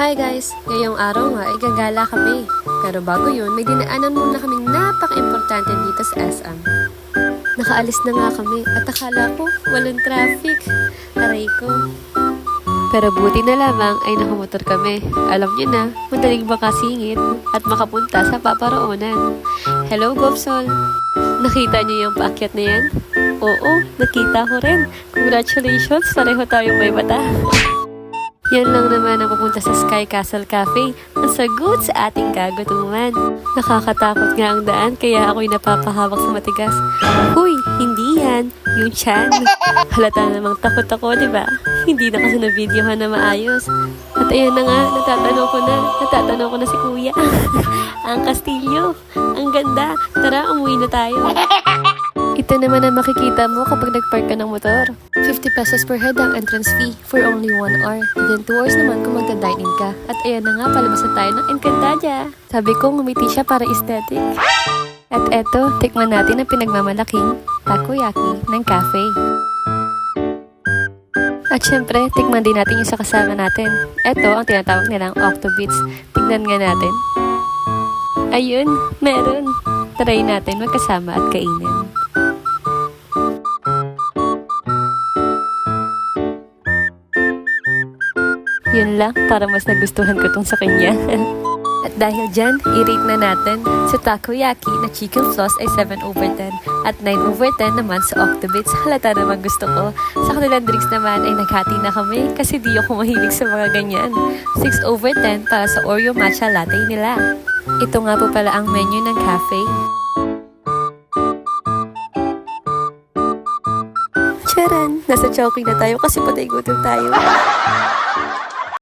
Hi guys! Ngayong araw nga ay gagala kami. Pero bago yun, may dinaanan muna kaming napaka-importante dito sa SM. Nakaalis na nga kami at akala ko walang traffic. Aray ko. Pero buti na lamang ay nakamotor kami. Alam niyo na, madaling makasingit at makapunta sa paparoonan. Hello, Gopsol! Nakita niyo yung paakyat na yan? Oo, nakita ko rin. Congratulations, pareho tayong may mata. Yan lang naman ang pupunta sa Sky Castle Cafe. Ang sagot sa ating kagutuman. Nakakatakot nga ang daan kaya ako'y napapahawak sa matigas. Huy, hindi yan. Yung chan. Halata namang takot ako, diba? Hindi na kasi na-videohan na maayos. At ayan na nga, natatanaw ko na si Kuya. Ang kastilyo. Ang ganda. Tara, umuwi na tayo. Ito naman ang makikita mo kapag nagpark ka ng motor. 50 pesos per head ang entrance fee for only 1 hour. Then 2 hours naman kung magda-dine-in ka. At ayan na nga, palabas na tayo ng Encantadia. Sabi ko, ngumiti siya para aesthetic. At eto, tikman natin ang pinagmamalaking takoyaki ng cafe. At syempre, tikman din natin yung sa kasama natin. Eto ang tinatawag nilang Octobits. Tignan nga natin. Ayun, meron. Try natin magkasama at kainin. Yun lang, para mas nagustuhan ko tong sa kanya. At dahil dyan, i-rate na natin. Sa takoyaki na chicken floss ay 7/10 at 9/10 naman sa Octobits. Halata naman gusto ko. Sa kanilang drinks naman ay naghati na kami kasi di ako mahilig sa mga ganyan. 6/10 para sa Oreo matcha latte nila. Ito nga po pala ang menu ng cafe. Charan! Nasa Chowking na tayo kasi patay gutom tayo.